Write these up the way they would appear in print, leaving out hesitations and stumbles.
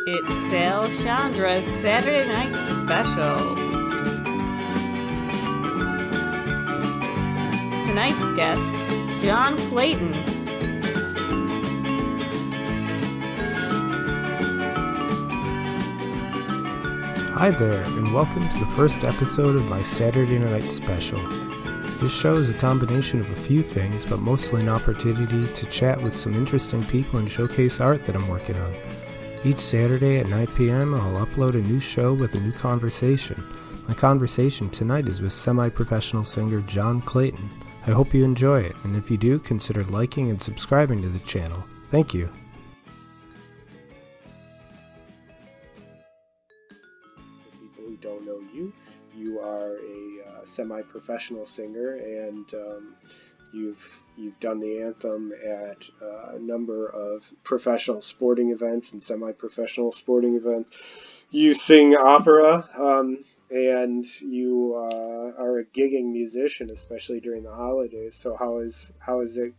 It's Sciandra's Saturday Night Special. Tonight's guest, John Clayton. Hi there, and welcome to the first episode of my Saturday Night Special. This show is a combination of a few things, but mostly an opportunity to chat with some interesting people and showcase art that I'm working on. Each Saturday at 9 p.m. I'll upload a new show with a new conversation. My conversation tonight is with semi-professional singer John Clayton. I hope you enjoy it, and if you do, consider liking and subscribing to the channel. Thank you. People who don't know you, you are a semi-professional singer, and you've done the anthem at a number of professional sporting events and semi-professional sporting events. You sing opera, and you are a gigging musician, especially during the holidays. So how is it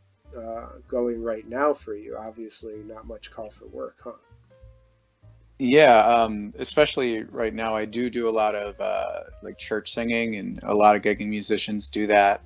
going right now for you? Obviously, not much call for work, huh? Yeah, especially right now, I do a lot of like church singing, and a lot of gigging musicians do that.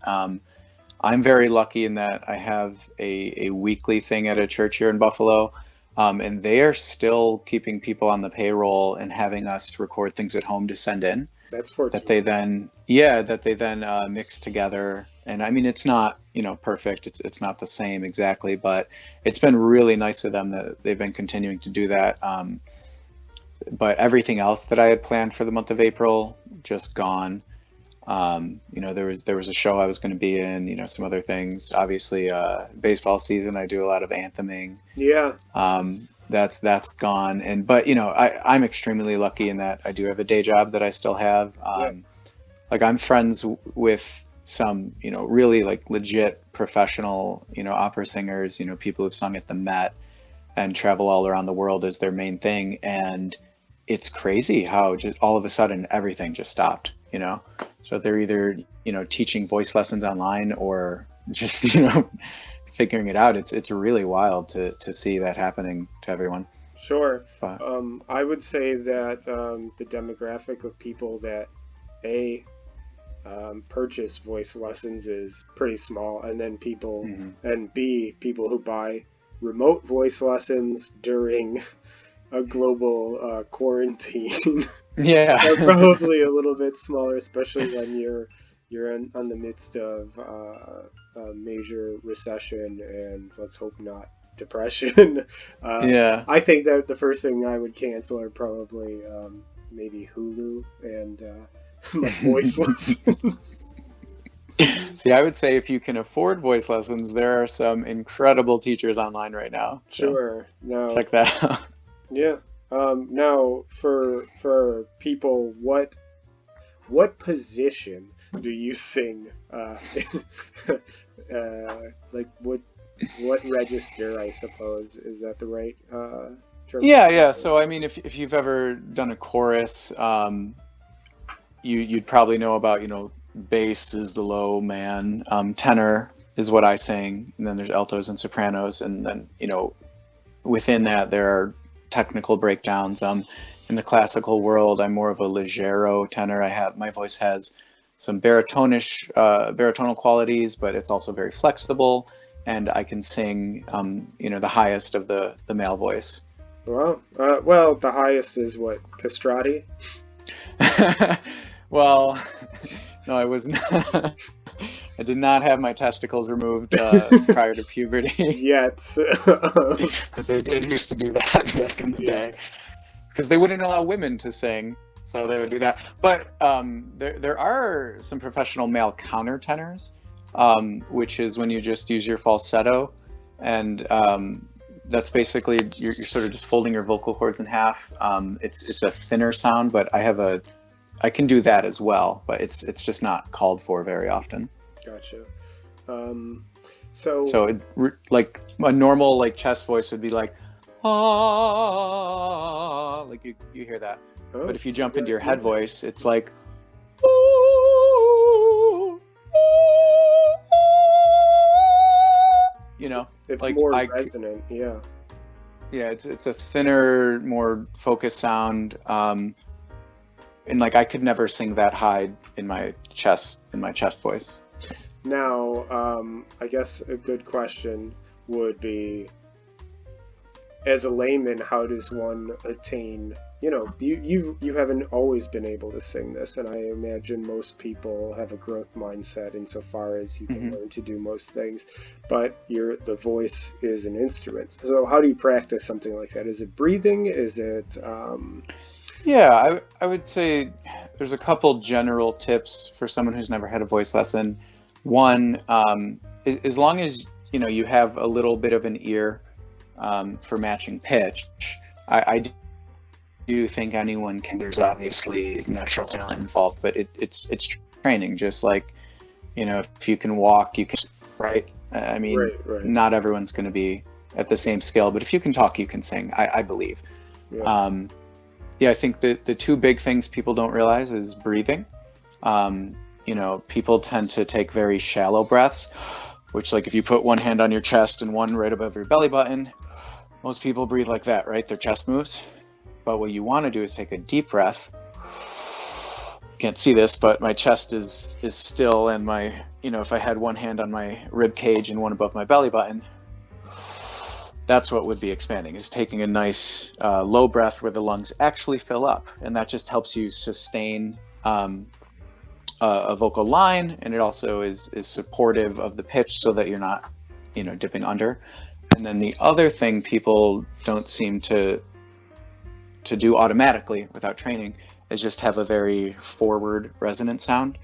I'm very lucky in that I have a weekly thing at a church here in Buffalo, and they are still keeping people on the payroll and having us record things at home to send in. That's fortunate. That they then mix together. And I mean, it's not, perfect. It's not the same exactly, but it's been really nice of them that they've been continuing to do that. But everything else that I had planned for the month of April, just gone. There was a show I was going to be in, some other things. Obviously, baseball season, I do a lot of antheming. Yeah. That's gone. But I'm extremely lucky in that I do have a day job that I still have. Like I'm friends with some, really like legit professional, opera singers, people who've sung at the Met and travel all around the world as their main thing. And it's crazy how just all of a sudden everything just stopped, So they're either, teaching voice lessons online or just, figuring it out. It's really wild to see that happening to everyone. Sure. But, I would say that the demographic of people that purchase voice lessons is pretty small, and then people and B, people who buy remote voice lessons during a global quarantine yeah. are probably a little bit smaller, especially when you're on the midst of a major recession and let's hope not depression. Yeah. I think that the first thing I would cancel are probably maybe Hulu and my voice lessons. See, I would say if you can afford voice lessons, there are some incredible teachers online right now. So Sure. Now, check that out. yeah. Now, for people, what position do you sing? Like what register? I suppose is that the right term? Yeah. So I mean, if you've ever done a chorus, you'd probably know about bass is the low man, tenor is what I sing, and then there's altos and sopranos, and then within that there are technical breakdowns. In the classical world, I'm more of a leggero tenor. My voice has some baritonal qualities, but it's also very flexible, and I can sing the highest of the male voice. Well, the highest is what, castrati? Well, no, I was not. I did not have my testicles removed prior to puberty. Yet. But they did used to do that back in the day. Because they wouldn't allow women to sing, so they would do that. But there are some professional male countertenors, which is when you just use your falsetto. And that's basically, you're sort of just folding your vocal cords in half. It's a thinner sound, but I can do that as well, but it's just not called for very often. Gotcha. So like a normal like chest voice would be like, ah, like you hear that. Oh, But if you jump into your head voice, it's like, it's like more resonant. Yeah. Yeah, it's a thinner, more focused sound. And like I could never sing that high in my chest voice. Now, I guess a good question would be, as a layman, how does one attain, you haven't always been able to sing this, and I imagine most people have a growth mindset insofar as you can learn to do most things, but the voice is an instrument. So how do you practice something like that? Is it breathing? Is it... Yeah, I would say there's a couple general tips for someone who's never had a voice lesson. One, as long as you have a little bit of an ear for matching pitch, I do think anyone can. There's obviously natural talent involved, but it's training. Just like if you can walk, you can, right? I mean, right. Not everyone's going to be at the same scale, but if you can talk, you can sing. I believe. Yeah. Yeah, I think the two big things people don't realize is breathing. People tend to take very shallow breaths, which, like, if you put one hand on your chest and one right above your belly button, most people breathe like that, right? Their chest moves. But what you want to do is take a deep breath. You can't see this, but my chest is still, and if I had one hand on my rib cage and one above my belly button, that's what would be expanding, is taking a nice low breath where the lungs actually fill up. And that just helps you sustain a vocal line, and it also is supportive of the pitch so that you're not, dipping under. And then the other thing people don't seem to do automatically without training is just have a very forward resonant sound.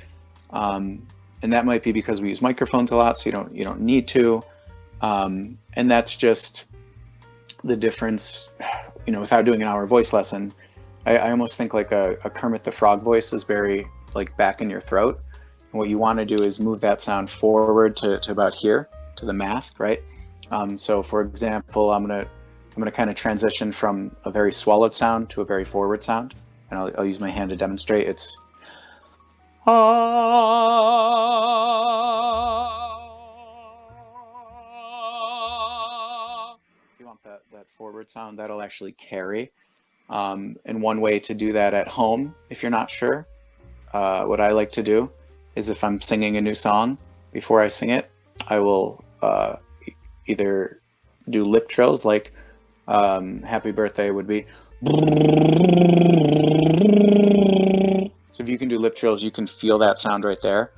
And that might be because we use microphones a lot, so you don't need to. And that's just the difference, without doing an hour voice lesson. I almost think like a Kermit the Frog voice is very like back in your throat. And what you want to do is move that sound forward to about here, to the mask, right? So for example, I'm gonna kind of transition from a very swallowed sound to a very forward sound. And I'll use my hand to demonstrate. It's that forward sound, that'll actually carry. And one way to do that at home, if you're not sure, what I like to do is, if I'm singing a new song, before I sing it, I will either do lip trills, like Happy Birthday would be. So if you can do lip trills, you can feel that sound right there.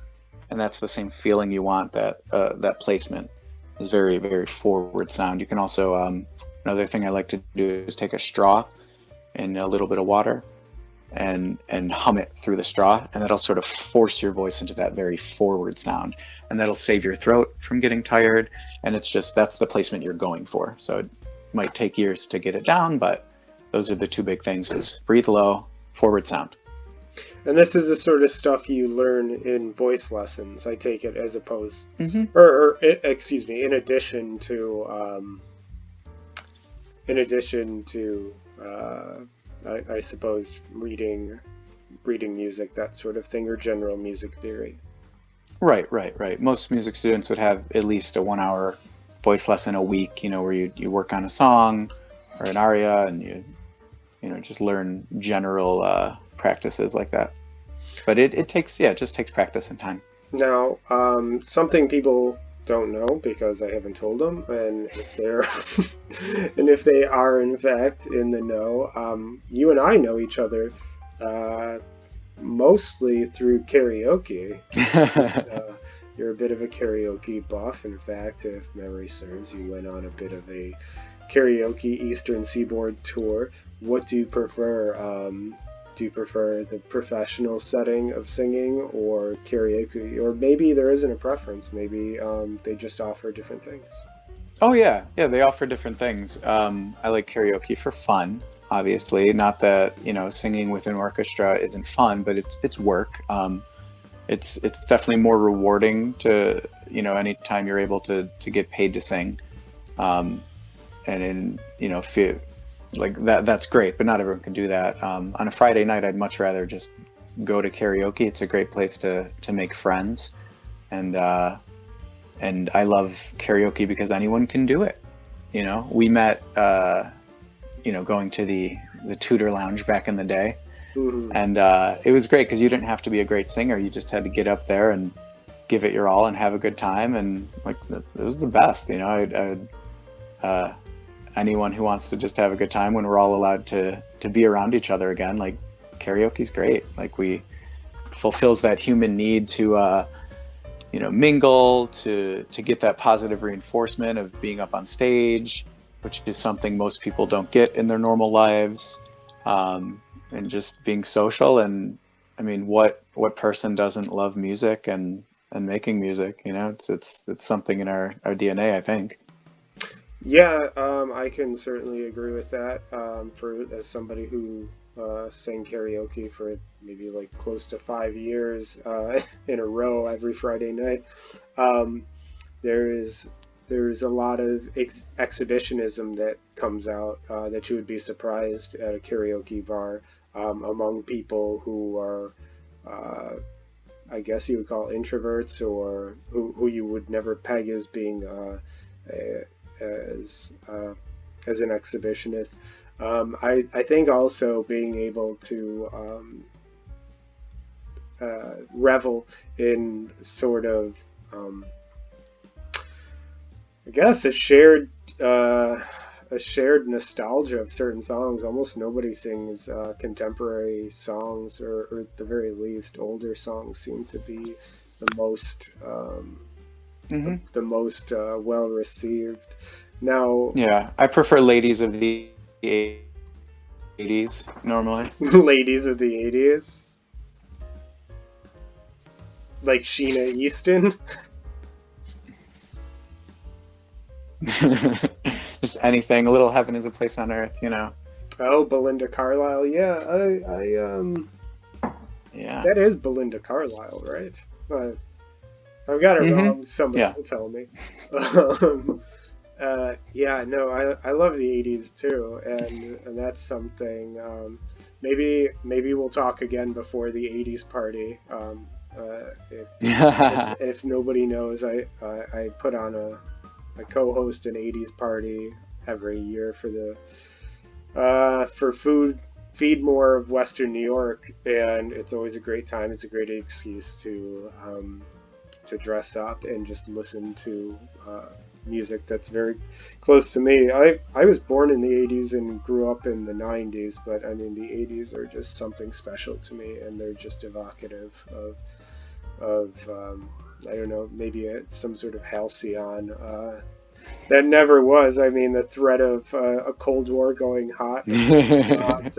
And that's the same feeling you want. That placement is very, very forward sound. You can also, another thing I like to do is take a straw and a little bit of water and hum it through the straw, and that'll sort of force your voice into that very forward sound, and that'll save your throat from getting tired. And that's the placement you're going for. So it might take years to get it down, but those are the two big things: is breathe low, forward sound. And this is the sort of stuff you learn in voice lessons, I take it, as opposed, excuse me, in addition to I suppose reading music, that sort of thing, or general music theory. Right. Most music students would have at least a 1 hour voice lesson a week, where you work on a song or an aria, and you just learn general practices like that. But it just takes practice and time. Now, something people don't know, because I haven't told them, and if they are in fact in the know, you and I know each other mostly through karaoke. You're a bit of a karaoke buff. In fact, if memory serves, you went on a bit of a karaoke Eastern Seaboard tour. What do you prefer? Do you prefer the professional setting of singing or karaoke? Or maybe there isn't a preference. Maybe they just offer different things. Oh, yeah, they offer different things. I like karaoke for fun, obviously. Not that, singing with an orchestra isn't fun, but it's work. It's definitely more rewarding to, anytime you're able to get paid to sing. And feel like that's great, but not everyone can do that. On a Friday night, I'd much rather just go to karaoke. It's a great place to make friends, and I love karaoke because anyone can do it. We met going to the Tudor Lounge back in the day. Mm-hmm. And it was great because you didn't have to be a great singer. You just had to get up there and give it your all and have a good time. And like it was the best. Anyone who wants to just have a good time when we're all allowed to be around each other again, like karaoke's great. Like we fulfills that human need to mingle, to get that positive reinforcement of being up on stage, which is something most people don't get in their normal lives. And just being social. And I mean, what person doesn't love music and making music? It's something in our DNA, I think. Yeah, I can certainly agree with that. As somebody who sang karaoke for maybe like close to 5 years in a row every Friday night, um, there's a lot of exhibitionism that comes out that you would be surprised at a karaoke bar among people who are, I guess you would call introverts, or who you would never peg as being as as an exhibitionist. I think also being able to revel in sort of I guess a shared nostalgia of certain songs. Almost nobody sings contemporary songs, or at the very least, older songs seem to be the most the most well received. Now, Yeah, I prefer ladies of the 80s normally. ladies of the '80s, like Sheena Easton. Just anything. A little heaven is a place on earth. Oh, Belinda Carlisle. Yeah, Yeah. that is Belinda Carlisle, right? I've got it wrong. Somebody Yeah. will tell me. Yeah, no, I love the '80s too, and that's something. Maybe we'll talk again before the '80s party. If nobody knows, I put on I co-host an '80s party every year for Feed More of Western New York, and it's always a great time. It's a great excuse to dress up and just listen to music that's very close to me. I was born in the '80s and grew up in the '90s, but I mean the '80s are just something special to me, and they're just evocative of I don't know, maybe some sort of halcyon that never was. I mean, the threat of a Cold War going hot was not.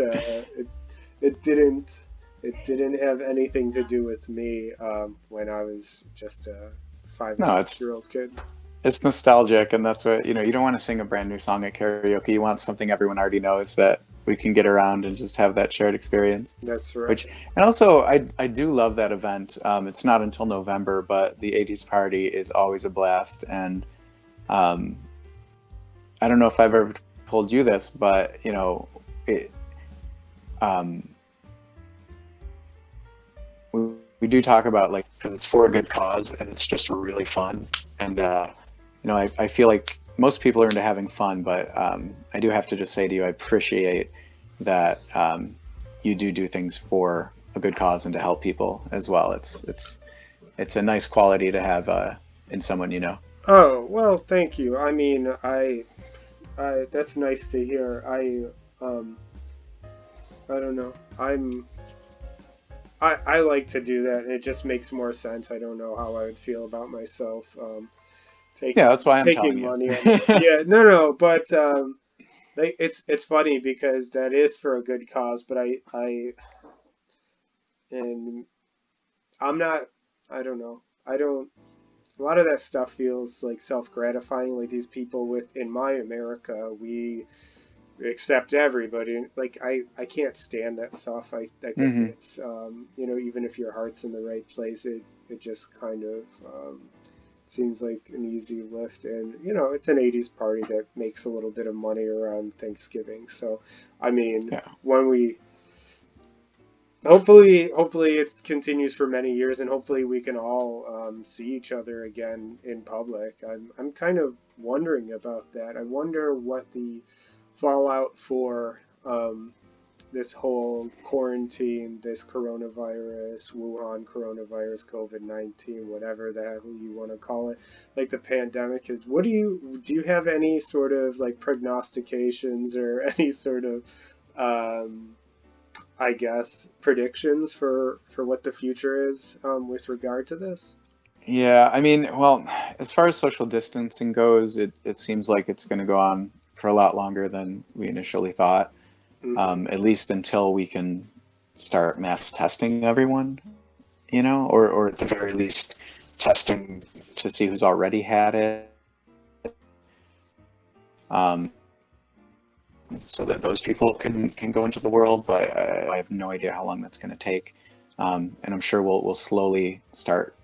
It didn't have anything to do with me when I was just a 5 or No, 6 year old kid. it's nostalgic, and that's what, you don't want to sing a brand new song at karaoke. You want something everyone already knows that we can get around and just have that shared experience. That's right. And also, I do love that event. It's not until November, but the '80s party is always a blast. And I don't know if I've ever told you this, but it, we do talk about, like, because it's for a good cause and it's just really fun. And I feel like most people are into having fun, but I do have to just say to you, I appreciate that you do things for a good cause and to help people as well. It's a nice quality to have in someone. Oh, well, thank you. I mean, I that's nice to hear. I don't know. I like to do that, and it just makes more sense. I don't know how I would feel about myself Yeah, that's why I'm taking telling you. money. Yeah, no, but it's funny because that is for a good cause, but and I'm not. I don't know. I don't. A lot of that stuff feels like self-gratifying. Like these people in my America, we accept everybody. Like I can't stand that stuff. I think Hmm. it's even if your heart's in the right place, it just kind of seems like an easy lift. And it's an '80s party that makes a little bit of money around Thanksgiving. So I mean, Yeah. when we hopefully it continues for many years, and hopefully we can all see each other again in public. I'm kind of wondering about that. I wonder what the fallout for this whole quarantine, this coronavirus, Wuhan coronavirus, COVID-19, whatever the hell you want to call it, like the pandemic is. Do you have any sort of like prognostications or any sort of, I guess, predictions for what the future is with regard to this? Yeah, I mean, well, as far as social distancing goes, it seems like it's going to go on for a lot longer than we initially thought, Mm-hmm. at least until we can start mass testing everyone, or at the very least testing to see who's already had it, um, so that those people can go into the world. But I have no idea how long that's going to take, and I'm sure we'll slowly start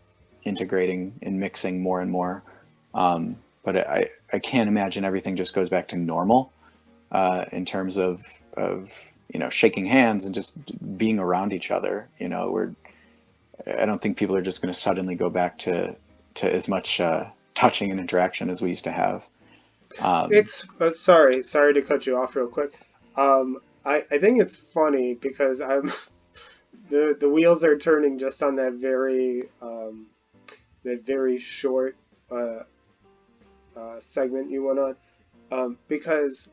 integrating and mixing more and more. But I can't imagine everything just goes back to normal in terms of shaking hands and just being around each other. I don't think people are just going to suddenly go back to as much touching and interaction as we used to have. It's sorry to cut you off real quick. I think it's funny because I'm the wheels are turning just on that very short segment you went on, because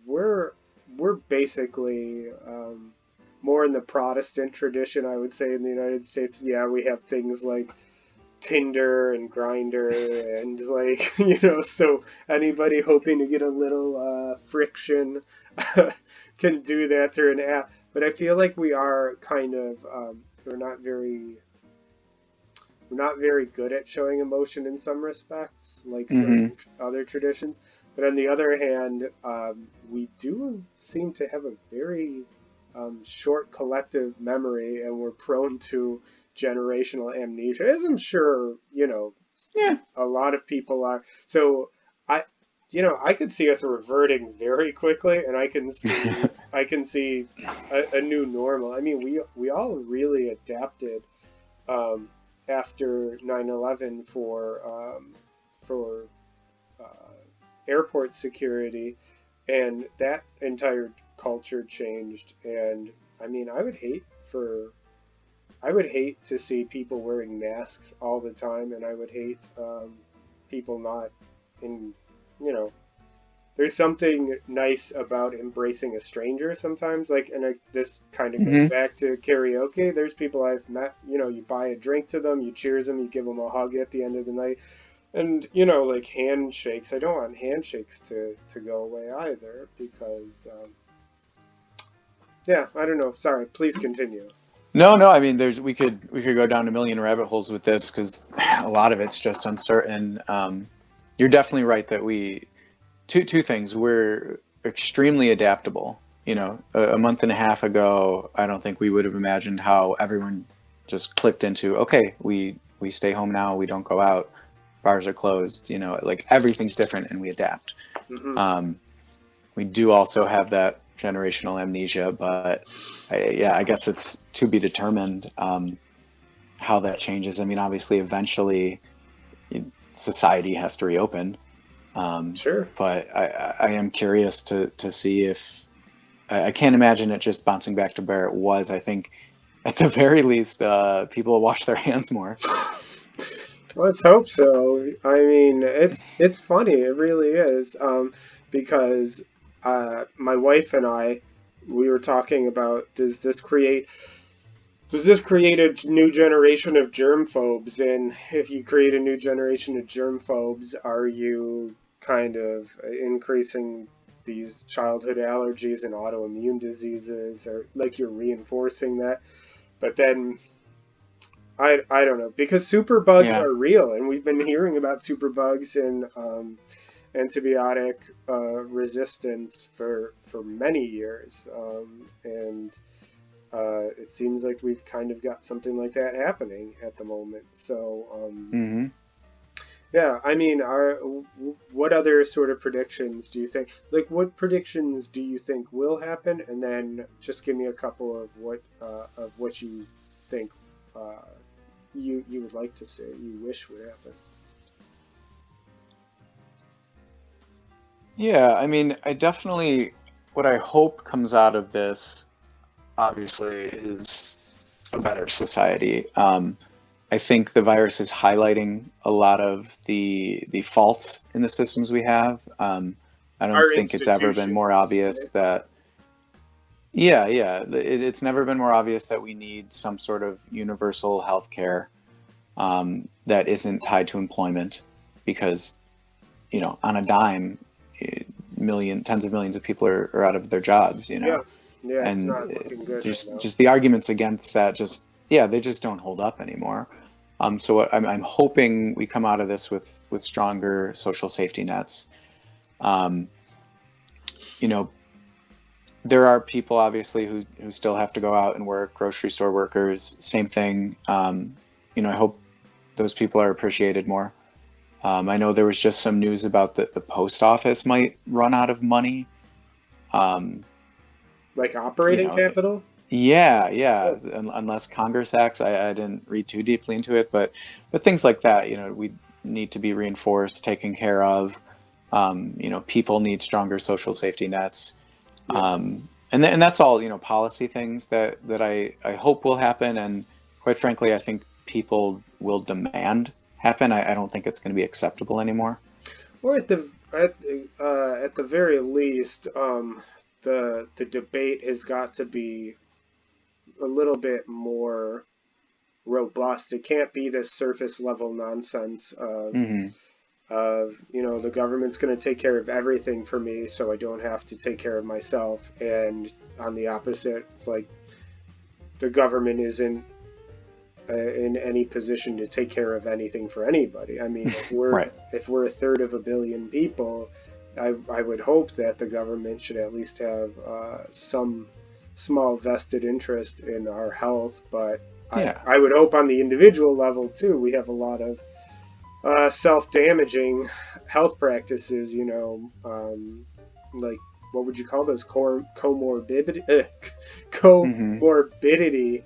we're basically more in the Protestant tradition, I would say, in the United States. Yeah, we have things like Tinder and Grinder and like so anybody hoping to get a little friction can do that through an app. But I feel like we are kind of we're not very good at showing emotion in some respects, like Hmm. certain other traditions. But on the other hand, we do seem to have a very short collective memory, and we're prone to generational amnesia, as I'm sure Yeah. a lot of people are. So I, I could see us reverting very quickly, and I can see a new normal. I mean, we all really adapted um, after 9/11 for airport security, and that entire culture changed. And I mean, I would hate to see people wearing masks all the time, and I would hate people not in, you know, there's something nice about embracing a stranger sometimes. Like, and this kind of goes Hmm. back to karaoke. There's people I've met, you buy a drink to them, you cheers them, you give them a hug at the end of the night. And, like handshakes, I don't want handshakes to go away either because, yeah, I don't know. Sorry, please continue. No, no. I mean, we could go down a million rabbit holes with this because a lot of it's just uncertain. You're definitely right that two things. We're extremely adaptable. A month and a half ago, I don't think we would have imagined how everyone just clicked into, okay, we stay home now, we don't go out, bars are closed. Like everything's different, and we adapt. Hmm. Um, we do also have that generational amnesia, but yeah, I guess it's to be determined how that changes. I mean, obviously, eventually, society has to reopen, um, Sure. but I am curious to see if I can't imagine it just bouncing back to where it was. I think at the very least, people will wash their hands more. Let's hope so. I mean, it's funny. It really is. Because my wife and I, we were talking about does this create a new generation of germphobes? And if you create a new generation of germphobes, are you kind of increasing these childhood allergies and autoimmune diseases, or like you're reinforcing that? But then I don't know, because superbugs Yeah. are real, and we've been hearing about superbugs and antibiotic resistance for many years, and it seems like we've kind of got something like that happening at the moment. So Hmm. yeah, I mean, what other sort of predictions do you think? Like, what predictions do you think will happen? And then just give me a couple of what you think uh, you would like to see, you wish would happen. Yeah, I mean, I definitely, what I hope comes out of this, obviously, is a better society. I think the virus is highlighting a lot of the faults in the systems we have. I Our don't think it's ever been more institutions, obvious right? that, yeah, yeah, it's never been more obvious that we need some sort of universal health care that isn't tied to employment, because, on a dime, tens of millions of people are out of their jobs, Yeah, yeah, it's and not looking good right now. just the arguments against that, just, yeah, they just don't hold up anymore. So I'm hoping we come out of this with stronger social safety nets. Um, you know, there are people obviously who still have to go out and work, grocery store workers, same thing. I hope those people are appreciated more. I know there was just some news about the post office might run out of money. Um, Like you operating know, capital? yeah, yeah. Oh, Unless Congress acts, I didn't read too deeply into it, but things like that, we need to be reinforced, taken care of. People need stronger social safety nets. yeah. And that's all, policy things that I hope will happen. And quite frankly, I think people will demand happen. I don't think it's going to be acceptable anymore. Or at the very least, the debate has got to be a little bit more robust. It can't be this surface level nonsense Hmm. of the government's going to take care of everything for me, so I don't have to take care of myself. And on the opposite, it's like the government isn't in any position to take care of anything for anybody. I mean, Right. if we're a third of a billion people, I would hope that the government should at least have some small vested interest in our health. But Yeah. I would hope on the individual level too. We have a lot of self-damaging health practices. Like what would you call those? Hmm. Comorbidity.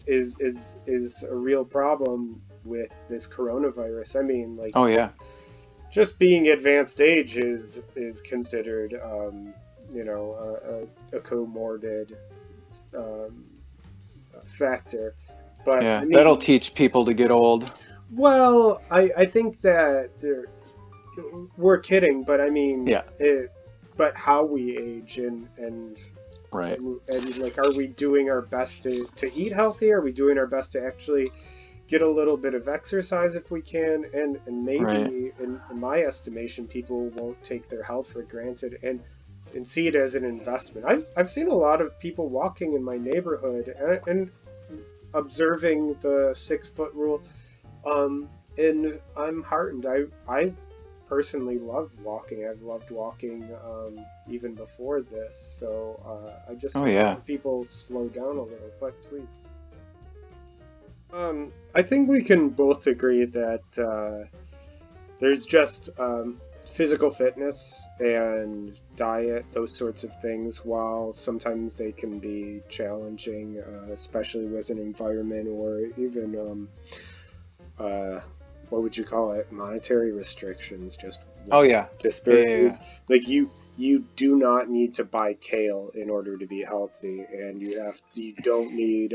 Is a real problem with this coronavirus. I mean, like Oh yeah. just being advanced age is considered, a comorbid um, factor. But I Yeah. That'll mean, teach people to get old. well, I think that we're kidding, but I mean, Yeah. but how we age Right. and like, are we doing our best to eat healthy? Are we doing our best to actually get a little bit of exercise if we can? And Right. maybe in my estimation, people won't take their health for granted and see it as an investment. I've seen a lot of people walking in my neighborhood and observing the 6 foot rule. And I'm heartened. I personally love walking. I've loved walking even before this. So I just Oh hope yeah. that people slow down a little. But please. I think we can both agree that there's just physical fitness and diet, those sorts of things, while sometimes they can be challenging, especially with an environment or even uh, what would you call it? Monetary restrictions, just Oh like yeah. Yeah. Yeah. Yeah. disparities. Like you do not need to buy kale in order to be healthy, and you don't need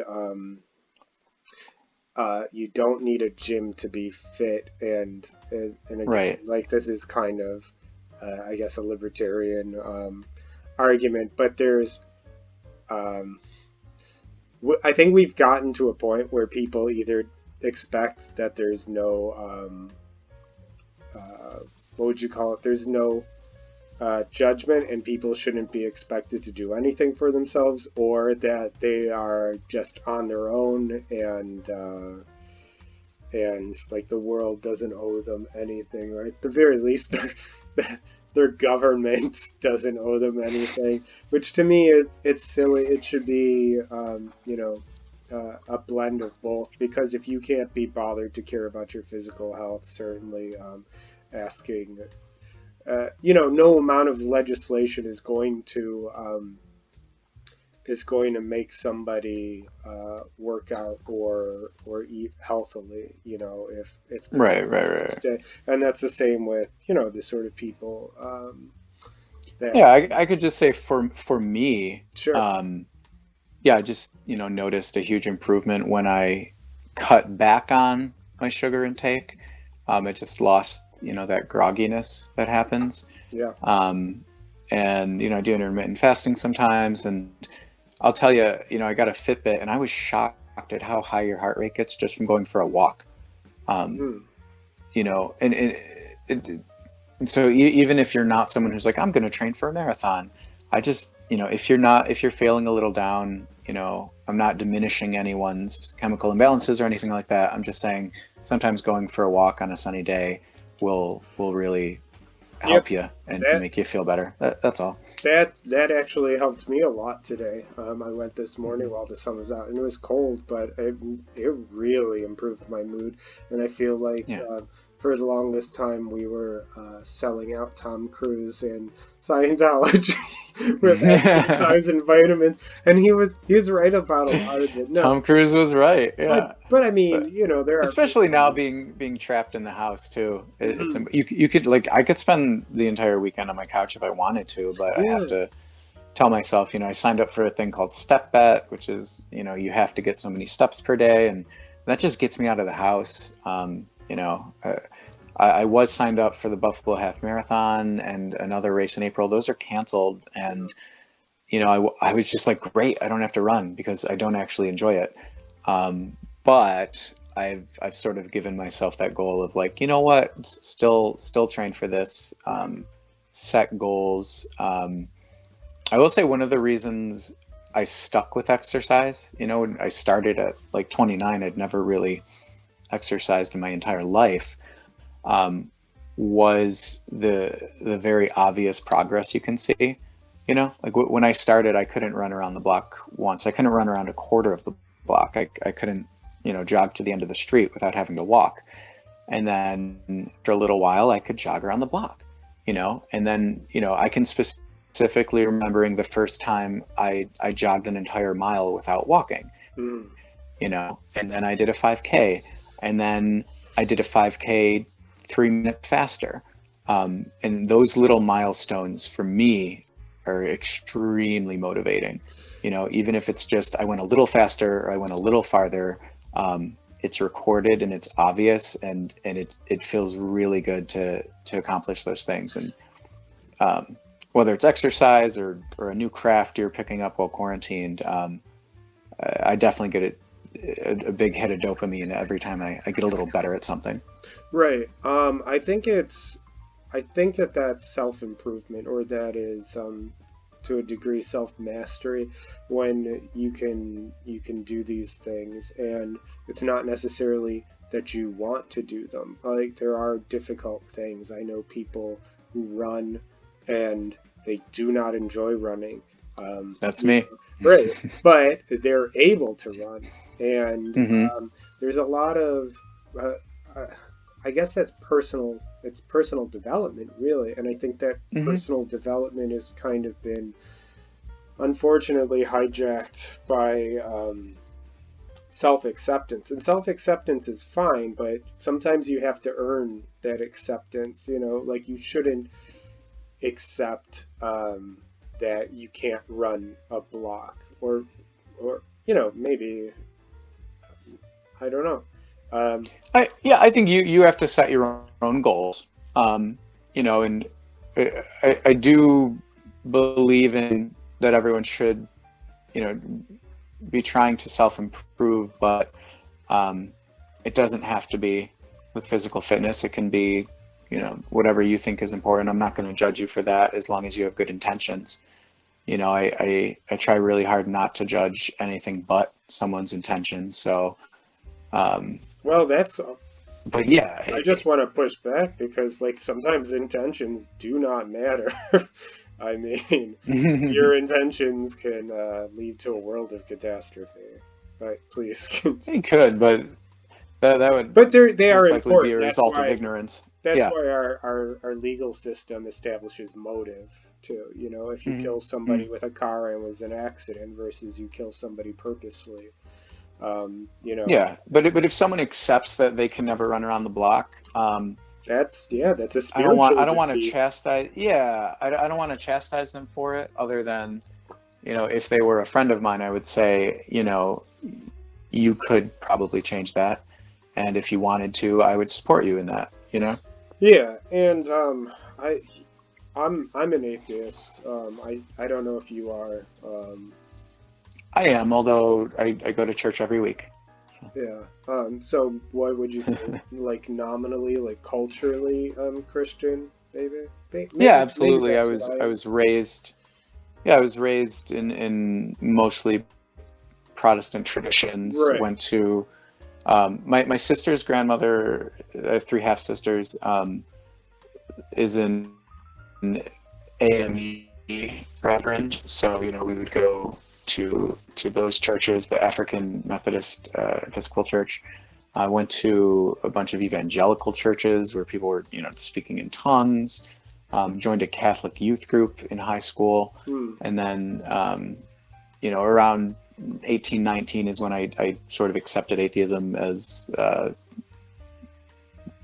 you don't need a gym to be fit. And again, Right. like this is kind of I guess a libertarian argument, but there's um, I think we've gotten to a point where people either expect that there's no uh, what would you call it? There's no judgment, and people shouldn't be expected to do anything for themselves, or that they are just on their own and like the world doesn't owe them anything, right? At the very least, their government doesn't owe them anything, which to me it's silly. It should be, a blend of both, because if you can't be bothered to care about your physical health, certainly asking, no amount of legislation is going to is going to make somebody work out or eat healthily. If Right. stay, and that's the same with the sort of people that. Yeah, I could just say for me, Sure. yeah, I just noticed a huge improvement when I cut back on my sugar intake. I just lost that grogginess that happens. Yeah. And I do intermittent fasting sometimes, and I'll tell you, I got a Fitbit, and I was shocked at how high your heart rate gets just from going for a walk. Mm. And so even if you're not someone who's like, I'm going to train for a marathon, I just, if you're failing a little down, I'm not diminishing anyone's chemical imbalances or anything like that. I'm just saying sometimes going for a walk on a sunny day will really help you and make you feel better. That's all. That actually helped me a lot today. I went this morning while the sun was out, and it was cold, but it really improved my mood. And I feel like for the longest time we were selling out Tom Cruise and Scientology with exercise and vitamins, and he was right about a lot of it. No, Tom Cruise was right. Yeah, but I mean, there are especially now being trapped in the house too. It's you could I could spend the entire weekend on my couch if I wanted to, but I have to tell myself, I signed up for a thing called Step Bet, which is you have to get so many steps per day, and that just gets me out of the house. I was signed up for the Buffalo Half Marathon and another race in April. Those are canceled, and I was just like, great, I don't have to run because I don't actually enjoy it. But I've sort of given myself that goal of like, what, still train for this, set goals. I will say one of the reasons I stuck with exercise, when I started at like 29, I'd never really exercised in my entire life, was the very obvious progress you can see. Like when I started, I couldn't run around the block once. I couldn't run around a quarter of the block. I couldn't, jog to the end of the street without having to walk. And then after a little while, I could jog around the block, and then, I can specifically remembering the first time I jogged an entire mile without walking, and then I did a 5K, and then I did a 5K 3 minutes faster. And those little milestones for me are extremely motivating. Even if it's just I went a little faster or I went a little farther, it's recorded and it's obvious, and it feels really good to accomplish those things. And whether it's exercise or a new craft you're picking up while quarantined, I definitely get a big hit of dopamine every time I get a little better at something. Right. I think that's self-improvement, or that is to a degree self-mastery, when you can do these things, and it's not necessarily that you want to do them. Like, there are difficult things. I know people who run and they do not enjoy running. That's me. Right. But they're able to run, and there's a lot of I guess that's personal. It's personal development, really, and I think that personal development has kind of been, unfortunately, hijacked by self-acceptance. And self-acceptance is fine, but sometimes you have to earn that acceptance. Like, you shouldn't accept that you can't run a block, or maybe, I don't know. I think you have to set your own goals, and I do believe in that everyone should, be trying to self-improve, but it doesn't have to be with physical fitness. It can be, whatever you think is important. I'm not going to judge you for that as long as you have good intentions. I try really hard not to judge anything but someone's intentions. So, well, that's. But yeah, I just want to push back, because sometimes intentions do not matter. I mean, your intentions can lead to a world of catastrophe. Right? Please continue. They could, but that would. But they are most likely important. be a result of ignorance. that's Yeah. why our legal system establishes motive too. You know, if you kill somebody Mm. with a car and it was an accident versus you kill somebody purposely, you know, Yeah, but if someone accepts that they can never run around the block, that's that's a I spiritual don't want to defeat. chastise. Yeah, I don't want to chastise them for it. Other than, if they were a friend of mine, I would say, you could probably change that, and if you wanted to, I would support you in that. Yeah, and I'm an atheist. I don't know if you are. I am, although I go to church every week. Yeah. So what would you say? Like nominally, like culturally, Christian, maybe? Yeah, Maybe absolutely. that's what I I am. was raised. Yeah, I was raised in mostly Protestant traditions. Right. Went to my sister's grandmother. I have three half sisters. Is an AME reverend, so we would go to those churches, the African Methodist Episcopal Church. I went to a bunch of evangelical churches where people were speaking in tongues. Joined a Catholic youth group in high school, Hmm. and then around 18, 19 is when I sort of accepted atheism as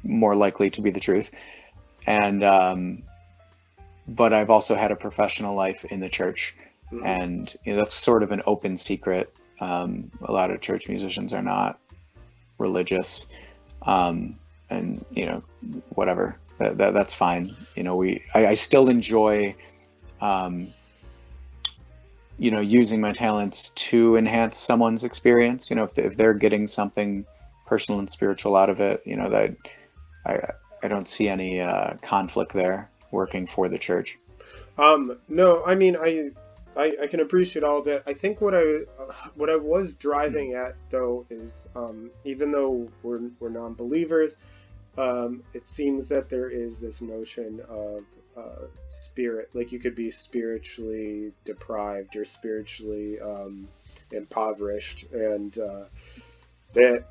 more likely to be the truth. And but I've also had a professional life in the church, Mhm. and that's sort of an open secret. A lot of church musicians are not religious, and whatever. That's fine. I still enjoy, using my talents to enhance someone's experience. If they're getting something personal and spiritual out of it, that I don't see any conflict there working for the church. No, I mean, I can appreciate all that. I think what I was driving at though is, even though we're non-believers, it seems that there is this notion of spirit, like you could be spiritually deprived or spiritually impoverished, and that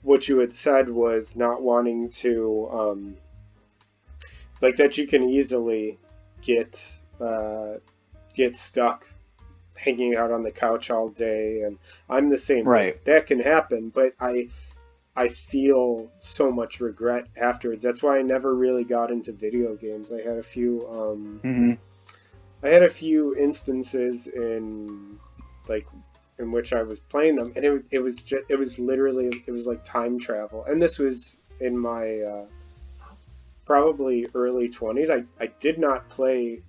what you had said was not wanting to, like that you can easily get get stuck hanging out on the couch all day, and I'm the same way. Right. That can happen, but I feel so much regret afterwards. That's why I never really got into video games. I had a few Hmm. I had a few instances in which I was playing them, and it was literally, it was like time travel. And this was in my probably early 20s. I did not play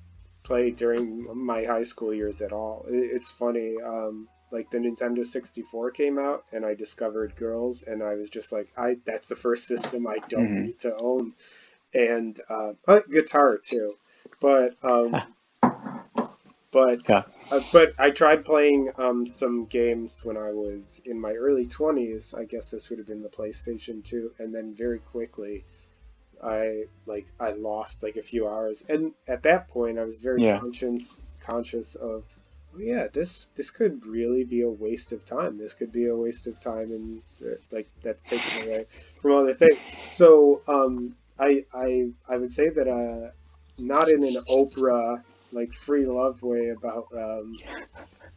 during my high school years at all. It's funny. Like the Nintendo 64 came out, and I discovered girls, and I was just like, that's the first system I don't Hmm. need to own, and guitar too, but but Yeah. but I tried playing some games when I was in my early 20s. I guess this would have been the PlayStation 2, and then very quickly I lost like a few hours, and at that point I was very Yeah. conscious of, oh yeah, this could really be a waste of time. This could be a waste of time, and like that's taken away from other things. So I would say that not in an Oprah like free love way about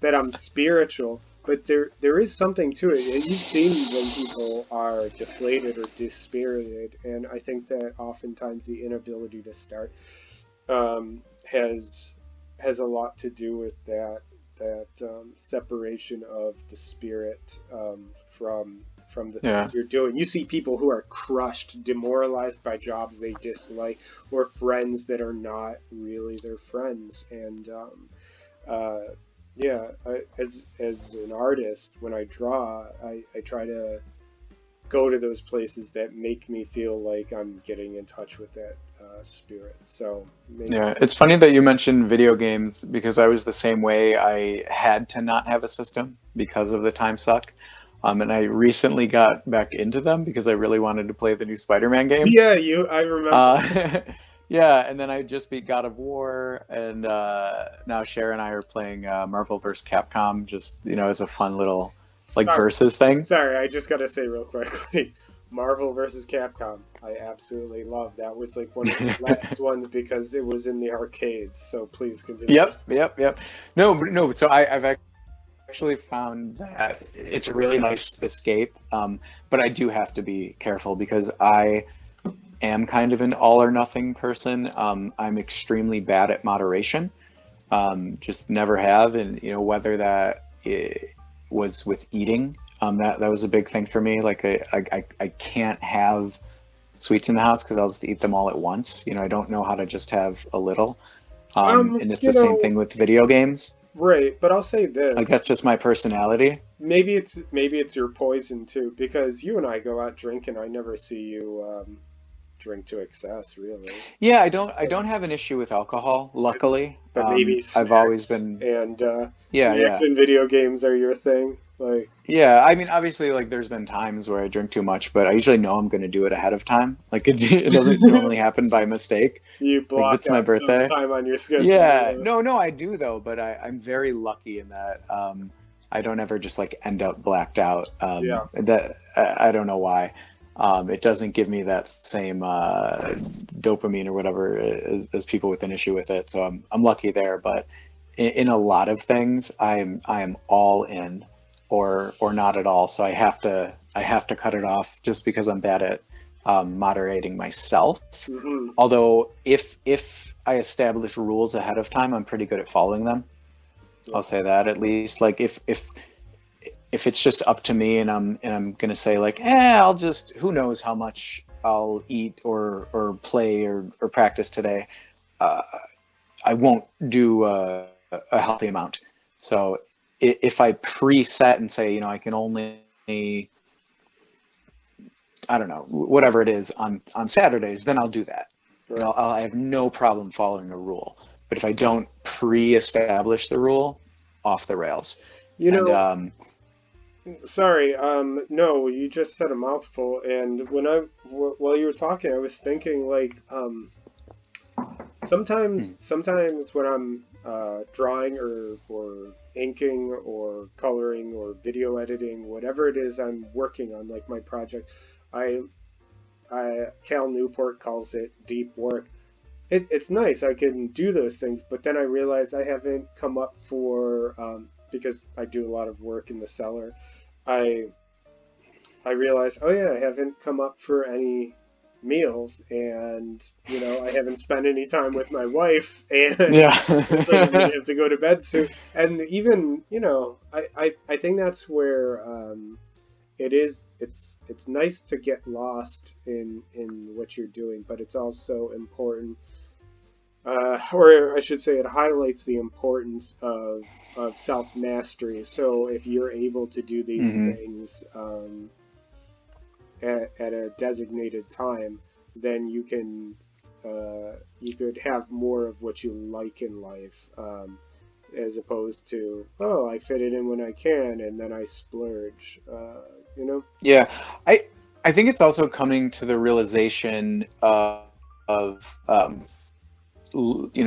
that I'm spiritual, but there is something to it. You've seen when people are deflated or dispirited, and I think that oftentimes the inability to start has a lot to do with that separation of the spirit from the Yeah. things you're doing. You see people who are crushed, demoralized by jobs they dislike, or friends that are not really their friends, and uh, yeah, as an artist, when I draw, I try to go to those places that make me feel like I'm getting in touch with that spirit. So maybe, Yeah, it's funny that you mentioned video games because I was the same way. I had to not have a system because of the time suck. And I recently got back into them because I really wanted to play the new Spider-Man game. yeah, I remember Uh, this. yeah, and then I just beat God of War, and now Cher and I are playing Marvel vs. Capcom, just as a fun little like Sorry, versus thing. sorry, I just gotta say real quickly. Marvel versus Capcom. I absolutely love that. Was like one of the last ones because it was in the arcades. So please continue. Yep. No. So I've actually found that it's a really nice escape. But I do have to be careful because I am kind of an all or nothing person. I'm extremely bad at moderation. Just never have, and whether that was with eating. That was a big thing for me. Like I can't have sweets in the house because I'll just eat them all at once. I don't know how to just have a little. And it's the same thing with video games. Right, but I'll say this. Like that's just my personality. Maybe it's your poison too, because you and I go out drinking. I never see you drink to excess, really. Yeah, I don't have an issue with alcohol, luckily. But maybe I've always been and yeah. snacks and video games are your thing. Like yeah, I mean, obviously, like there's been times where I drink too much, but I usually know I'm going to do it ahead of time. Like it doesn't normally happen by mistake. You block like, it's my birthday. some time on your schedule. Yeah, no, I do though, but I'm very lucky in that I don't ever just like end up blacked out. That I don't know why. It doesn't give me that same dopamine or whatever as people with an issue with it. So I'm lucky there, but in a lot of things, I am all in. Or not at all. So I have to cut it off just because I'm bad at moderating myself. Mm-hmm. Although if I establish rules ahead of time, I'm pretty good at following them. I'll say that at least. Like if it's just up to me and I'm gonna say like, I'll just, who knows how much I'll eat or play or practice today. I won't do a healthy amount. So if I preset and say, I can only, I don't know, whatever it is on Saturdays, then I'll do that. Right. I have no problem following a rule. But if I don't pre-establish the rule, off the rails. Sorry, no, you just said a mouthful, and while you were talking, I was thinking like, sometimes when I'm drawing or inking or coloring or video editing, whatever it is I'm working on, like my project, Cal Newport calls it deep work. It's nice, I can do those things, but then I realize I haven't come up for, because I do a lot of work in the cellar, I realize, I haven't come up for any meals, and I haven't spent any time with my wife, and it's like I have to go to bed soon. And even I think that's where it's nice to get lost in what you're doing, but it's also important, or I should say it highlights the importance of self-mastery. So if you're able to do these things at a designated time, then you could have more of what you like in life, as opposed to, I fit it in when I can and then I splurge. Yeah, I think it's also coming to the realization of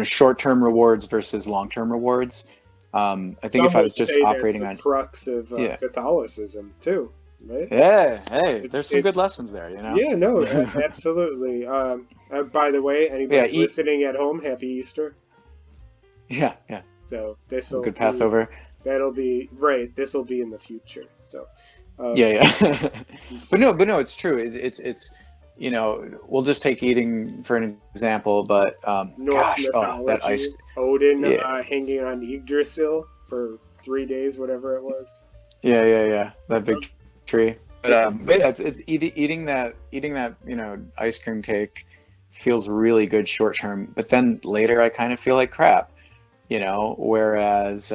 short-term rewards versus long-term rewards. I think if I was just operating on the crux of Catholicism too. Right? Yeah, hey, there's some good lessons there, Yeah, no, absolutely. By the way, anybody listening at home, happy Easter. Yeah. So this will good Passover. That'll be right. This will be in the future. So. Yeah. but no, it's true. It's we'll just take eating for an example, but Norse mythology, that ice. Odin hanging on Yggdrasil for 3 days, whatever it was. Yeah. That big tree. But it's eating that ice cream cake feels really good short term, but then later I kind of feel like crap, whereas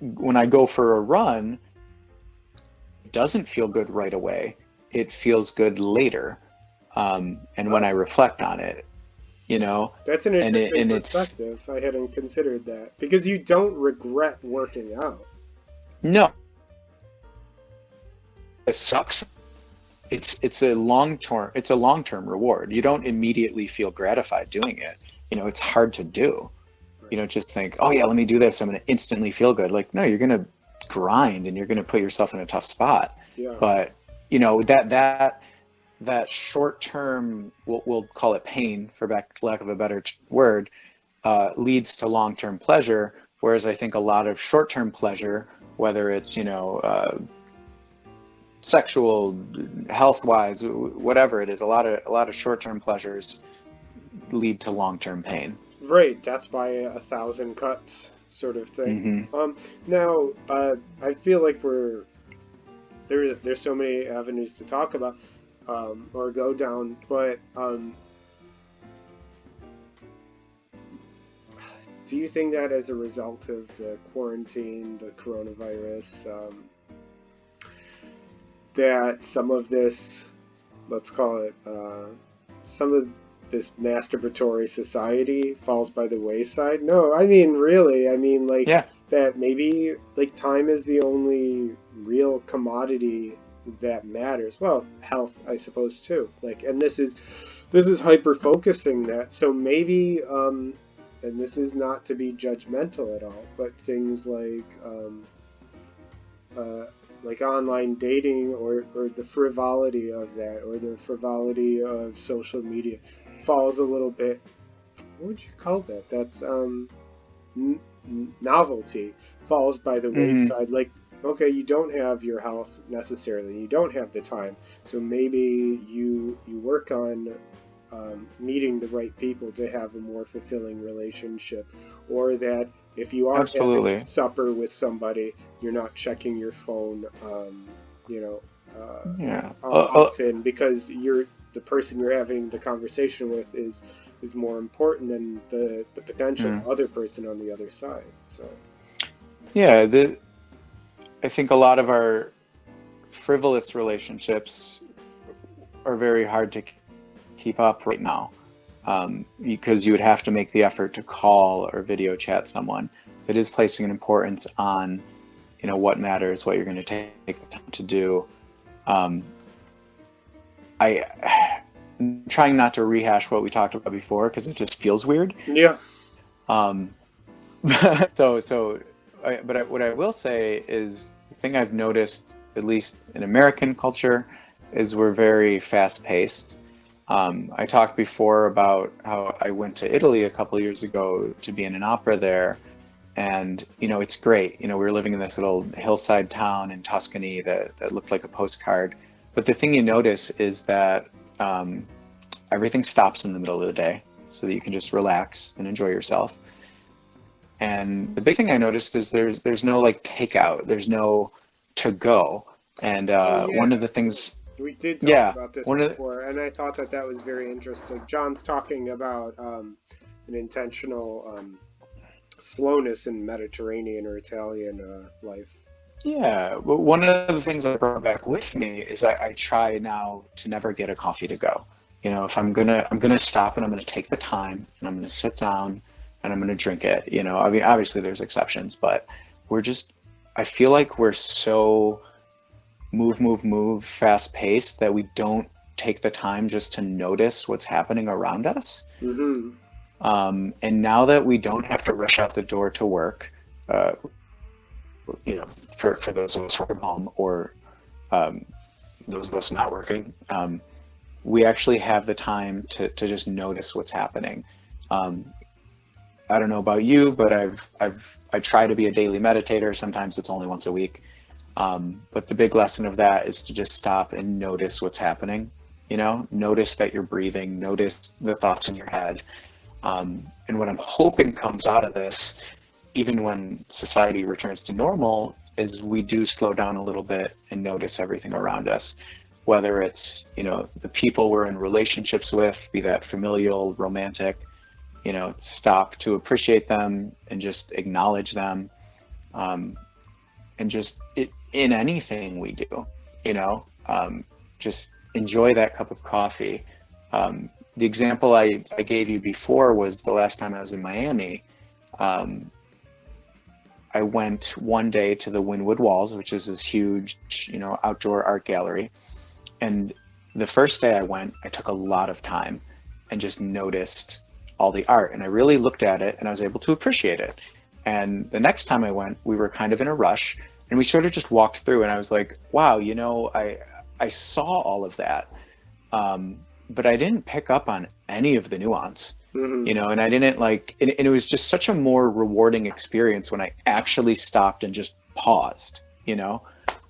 when I go for a run, it doesn't feel good right away. It feels good later, and when I reflect on it, That's an interesting perspective. I hadn't considered that, because you don't regret working out. No. It sucks. It's a long-term reward. You don't immediately feel gratified doing it. It's hard to do. You don't just think, let me do this, I'm going to instantly feel good. Like, no, you're going to grind and you're going to put yourself in a tough spot. Yeah. But that short term, we'll call it pain for lack of a better word, leads to long term pleasure. Whereas I think a lot of short term pleasure, whether it's sexual, health wise, whatever it is, a lot of short term pleasures lead to long term pain. Right, death by 1,000 cuts sort of thing. Mm-hmm. Now, I feel like there's so many avenues to talk about or go down, but do you think that as a result of the quarantine, the coronavirus, that some of this, let's call it, some of this masturbatory society falls by the wayside? No, I mean, really, that maybe, like, time is the only real commodity that matters. Well, health, I suppose, too. Like, and this is hyper-focusing that, so maybe, and this is not to be judgmental at all, but things like online dating or the frivolity of that, or the frivolity of social media falls a little bit, what would you call that? That's novelty falls by the wayside. Like, okay, you don't have your health necessarily, you don't have the time, so maybe you work on meeting the right people to have a more fulfilling relationship, or that if you are having supper with somebody, you're not checking your phone often, because the person you're having the conversation with is more important than the potential other person on the other side. So I think a lot of our frivolous relationships are very hard to keep up right now, because you would have to make the effort to call or video chat someone. It is placing an importance on what matters, what you're going to take the time to do. I'm trying not to rehash what we talked about before, because it just feels weird. Yeah. What I will say is, the thing I've noticed, at least in American culture, is we're very fast-paced. I talked before about how I went to Italy a couple of years ago to be in an opera there, and it's great. We were living in this little hillside town in Tuscany that looked like a postcard. But the thing you notice is that everything stops in the middle of the day, so that you can just relax and enjoy yourself. And the big thing I noticed is there's no like takeout, there's no to go. And one of the things we did talk about this before, and I thought that was very interesting. John's talking about an intentional slowness in Mediterranean or Italian life. Yeah, well, one of the things I brought back with me is I try now to never get a coffee to go. If I'm gonna stop, and I'm gonna take the time, and I'm gonna sit down, and I'm gonna drink it. I mean, obviously there's exceptions, but I feel like we're so move, fast paced that we don't take the time just to notice what's happening around us. Mm-hmm. And now that we don't have to rush out the door to work, for those of us who are home, or those of us not working, we actually have the time to just notice what's happening. I don't know about you, but I try to be a daily meditator. Sometimes it's only once a week. But the big lesson of that is to just stop and notice what's happening. Notice that you're breathing, notice the thoughts in your head. And what I'm hoping comes out of this, even when society returns to normal, is we do slow down a little bit and notice everything around us, whether it's, the people we're in relationships with, be that familial, romantic, stop to appreciate them and just acknowledge them. And just in anything we do, just enjoy that cup of coffee. The example I gave you before was the last time I was in Miami. I went one day to the Wynwood Walls, which is this huge, outdoor art gallery. And the first day I went, I took a lot of time and just noticed all the art. And I really looked at it and I was able to appreciate it. And the next time I went, we were kind of in a rush and we sort of just walked through, and I was like, wow, I I saw all of that, but I didn't pick up on any of the nuance, Mm-hmm. and I didn't and it was just such a more rewarding experience when I actually stopped and just paused,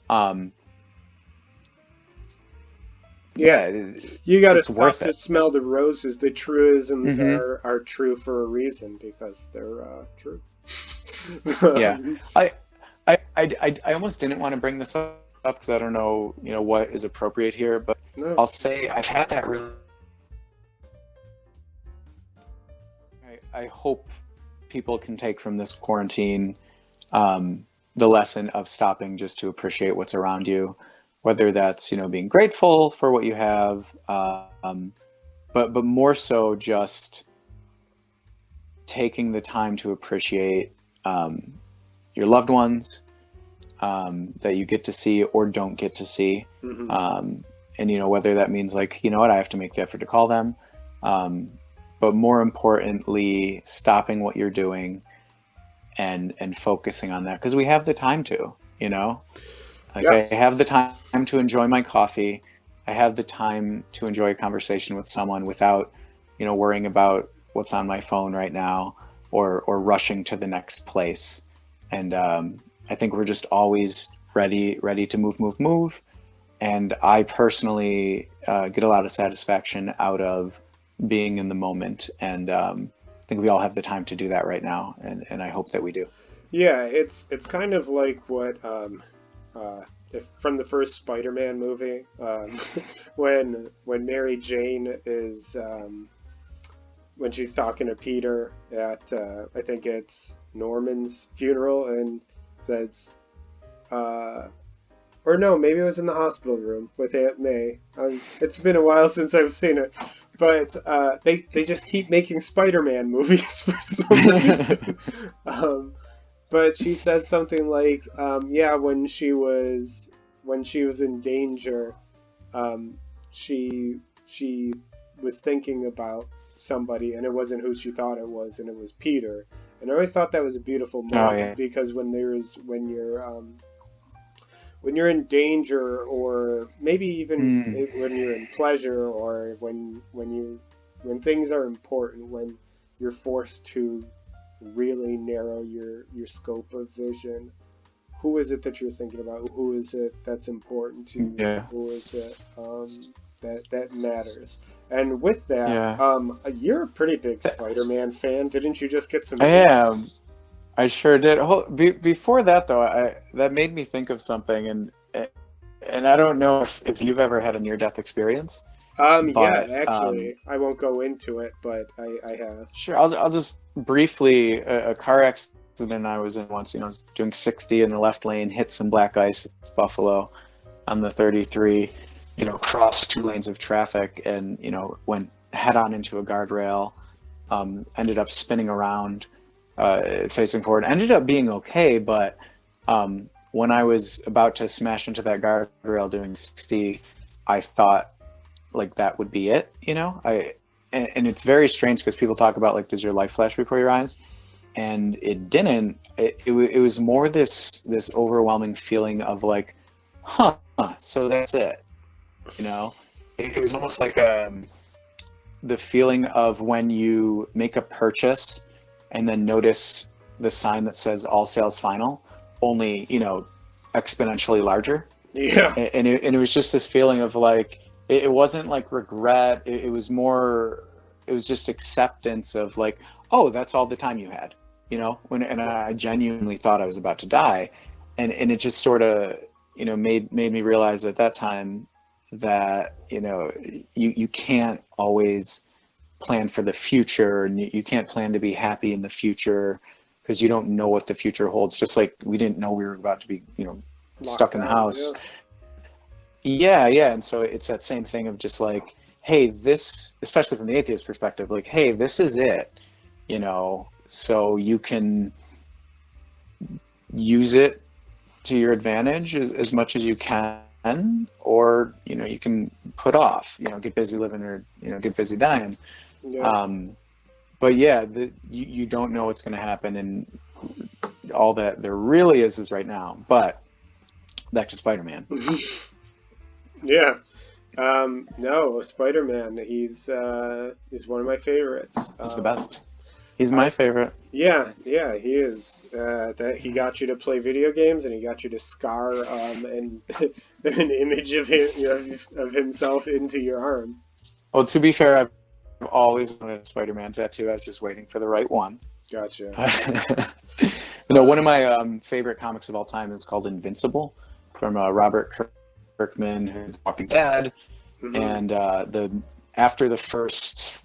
um, yeah, You got to it's stop worth to it. smell the roses. The truisms Hmm. are true for a reason because they're true. Yeah. I almost didn't want to bring this up because I don't know, what is appropriate here, but No. I'll say I've had that really. I hope people can take from this quarantine the lesson of stopping just to appreciate what's around you, whether that's being grateful for what you have, but more so just taking the time to appreciate your loved ones that you get to see or don't get to see. Mm-hmm. And whether that means like, what, I have to make the effort to call them. But more importantly, stopping what you're doing and focusing on that, because we have the time to, like Yeah. I have the time to enjoy my coffee. I have the time to enjoy a conversation with someone without, worrying about what's on my phone right now or rushing to the next place. And I think we're just always ready to move. And I personally get a lot of satisfaction out of being in the moment. And I think we all have the time to do that right now. And I hope that we do. Yeah, it's kind of like what if from the first Spider-Man movie, when Mary Jane is when she's talking to Peter at I think it's Norman's funeral and says, or no, maybe it was in the hospital room with Aunt May. It's been a while since I've seen it, but they just keep making Spider-Man movies for some reason. But she said something like, yeah, when she was in danger, she was thinking about somebody, and it wasn't who she thought it was, and it was Peter. And I always thought that was a beautiful moment, yeah. because when you're in danger, or maybe even when you're in pleasure, or when things are important, when you're forced to really narrow your scope of vision, who is it that you're thinking about? Who is it that's important to you? Yeah. Who is it that matters? And with that, Yeah. You're a pretty big Spider-Man fan. Didn't you just get some? I am. I sure did. Before that, though, that made me think of something, and I don't know if you've ever had a near-death experience. Yeah, actually, I won't go into it, but I have. Sure, I'll just briefly, a car accident I was in once. I was doing 60 in the left lane, hit some black ice. It's Buffalo on the 33. Crossed 2 lanes of traffic, and went head on into a guardrail. Ended up spinning around, facing forward. Ended up being okay, but when I was about to smash into that guardrail doing 60, I thought like that would be it. And it's very strange because people talk about like, does your life flash before your eyes? And it didn't. It was more this overwhelming feeling of like, so that's it. It was almost like the feeling of when you make a purchase and then notice the sign that says all sales final, only exponentially larger. Yeah. And it was just this feeling of like, it wasn't like regret. It was just acceptance of like, oh, that's all the time you had, and I genuinely thought I was about to die. And it just sort of, made me realize at that time that, you can't always plan for the future, and you can't plan to be happy in the future because you don't know what the future holds. Just like we didn't know we were about to be, stuck in the house. Yeah. And so it's that same thing of just like, hey, this, especially from the atheist perspective, like, hey, this is it, so you can use it to your advantage as much as you can, or, you can put off, get busy living, or, get busy dying. Yeah. But yeah, you don't know what's going to happen, and all that there really is right now. But back to Spider-Man. Yeah. No, Spider-Man. He's one of my favorites. He's the best. He's my I favorite. Yeah, he is. That he got you to play video games, and he got you to scar an image of of himself into your arm. Well, to be fair, I've always wanted a Spider-Man tattoo. I was just waiting for the right one. Gotcha. No, one of my favorite comics of all time is called Invincible from Robert Kirkman, who's Walking Dead, Hmm. and the after the first,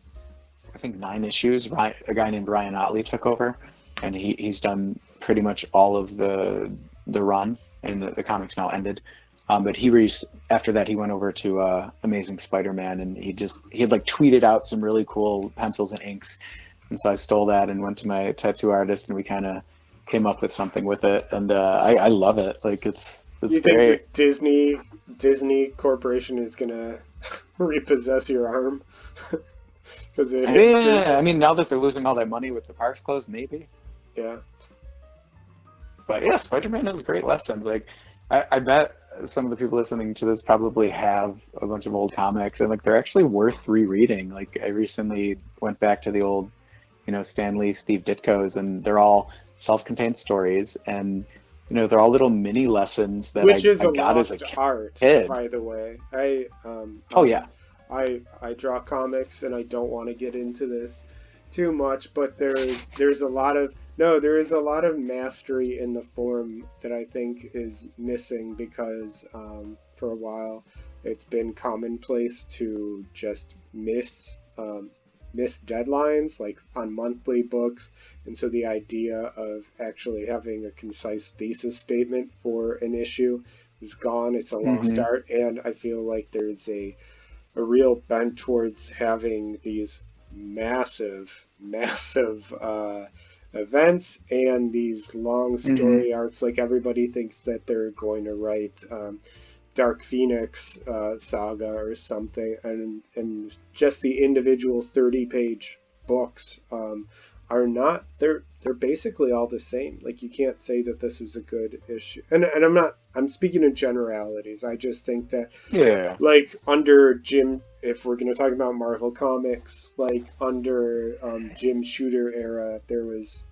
I think 9 issues, a guy named Ryan Otley took over, and he's done pretty much all of the run, and the comics now ended. But after that he went over to Amazing Spider-Man, and he had like tweeted out some really cool pencils and inks, and so I stole that and went to my tattoo artist, and we kind of came up with something with it, and I love it. Like Do it's you think great. that Disney Corporation is gonna repossess your arm because it hits the Yeah, I mean, now that they're losing all that money with the parks closed, maybe. yeah. But yeah, Spider-Man is a great lesson. Like, I bet some of the people listening to this probably have a bunch of old comics, and like they're actually worth rereading. Like, I recently went back to the old, Stan Lee, Steve Ditko's, and they're all self-contained stories, and they're all little mini lessons that Which is I a got as a lost art, kid. by the way. Oh yeah. I draw comics, and I don't want to get into this too much, but there's a lot of no, there is a lot of mastery in the form that I think is missing because for a while it's been commonplace to just miss deadlines like on monthly books, and so the idea of actually having a concise thesis statement for an issue is gone. It's a lost Hmm. art, and I feel like there's a real bent towards having these massive events and these long Hmm. story arcs. Like everybody thinks that they're going to write Dark Phoenix saga or something, and just the individual 30-page books are not. They're basically all the same. Like you can't say that this was a good issue, and I'm not. I'm speaking in generalities. I just think that Yeah. like under Jim, if we're going to talk about Marvel comics, like under Jim Shooter era, there was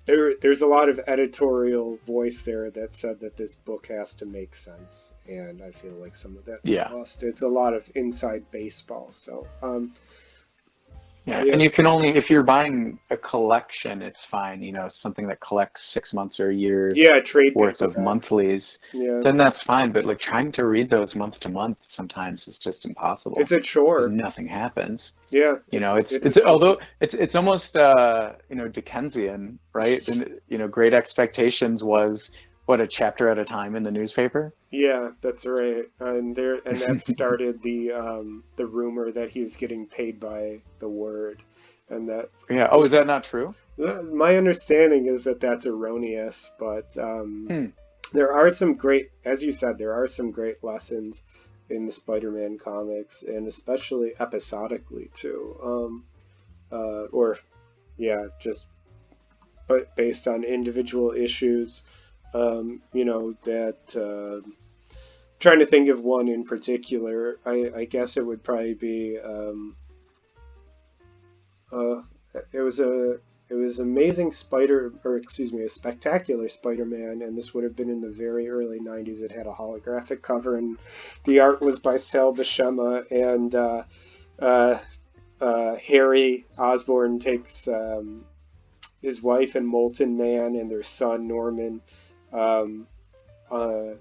there's a lot of editorial voice there that said that this book has to make sense, and I feel like some of that's Yeah. lost. It's a lot of inside baseball. So Yeah, yeah, and you can only, if you're buying a collection, it's fine, something that collects 6 months or a year's yeah, trade worth of paperbacks. monthlies, Yeah, then that's fine. But like trying to read those month to month sometimes is just it's impossible a because chore. nothing happens. Yeah, it's a It's chore. although it's almost Dickensian, right? And Great Expectations was what, a chapter at a time in the newspaper. Yeah, that's right. And that started the rumor that he was getting paid by the word, and that Yeah. Oh, is that not true? my understanding is that that's erroneous, but Hmm. there are some great, as you said, there are some great lessons in the Spider-Man comics, and especially episodically too. Or yeah, just but based on individual issues. That trying to think of one in particular. I guess it would probably be uh, it was Amazing Spider, or excuse me, a Spectacular Spider-Man, and this would have been in the very early '90s. It had a holographic cover, and the art was by Sal Buscema, and uh, Harry Osborn takes his wife and Molten Man and their son Norman. Um, uh,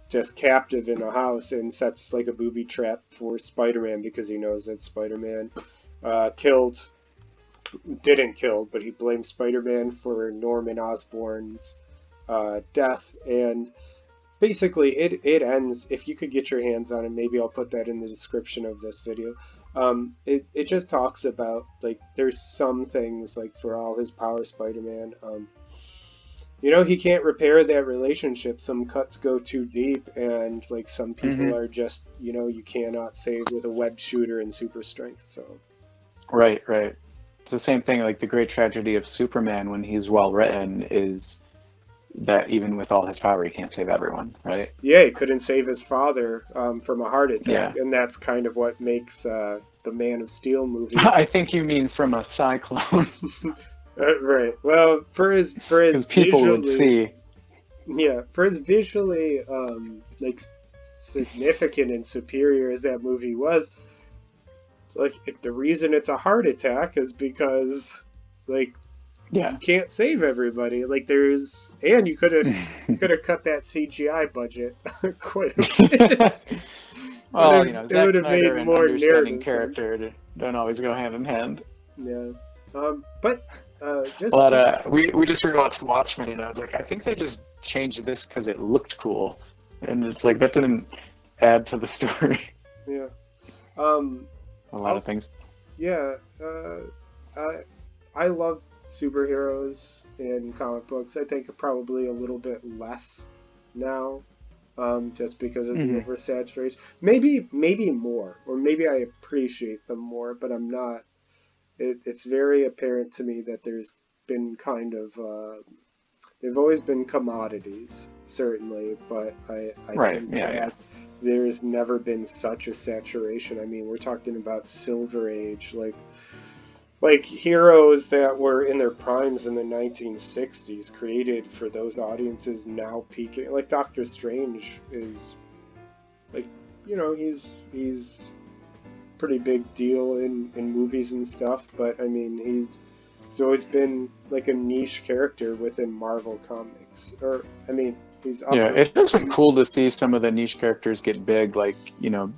just captive in a house and sets like a booby trap for Spider-Man because he knows that Spider-Man killed, didn't kill, but he blames Spider-Man for Norman Osborn's death. And basically, it ends. If you could get your hands on it, maybe I'll put that in the description of this video. It just talks about like there's some things like for all his power, Spider-Man. He can't repair that relationship. Some cuts go too deep, and like some people Hmm. are just, you cannot save with a web shooter and super strength. So, Right. Right. It's the same thing. Like the great tragedy of Superman when he's well written is that even with all his power, he can't save everyone, right? Yeah, he couldn't save his father from a heart attack, Yeah. and that's kind of what makes the Man of Steel I movies. think you mean from a cyclone, Right. Well, for his because people would visually, see. yeah, for his visually like significant and superior as that movie was, it's like the reason it's a heart attack is because like Yeah. you can't save everybody. Like there's and you could have cut that CGI budget quite a bit. Well, It Zack would have made Snyder and more understanding narrative sense. character don't always go hand in hand. Yeah. But just But we just rewatched Watchmen, and I was like, I think they just changed this because it looked cool, and it's like that didn't add to the story. yeah. A lot of things. Yeah. I love superheroes in comic books. I think probably a little bit less now, just because of the oversaturation. Maybe more, or maybe I appreciate them more, but I'm not. It's very apparent to me that there's been kind of they've always been commodities, certainly, but I Right. think Yeah. that Yeah. there's never been such a saturation. I mean, we're talking about Silver Age, like heroes that were in their primes in the 1960s, created for those audiences now peaking. Like Doctor Strange is, like, he's pretty big deal in movies and stuff, but I mean he's always been like a niche character within Marvel Comics. Or I mean he's Yeah, upper. it has been cool to see some of the niche characters get big. Like,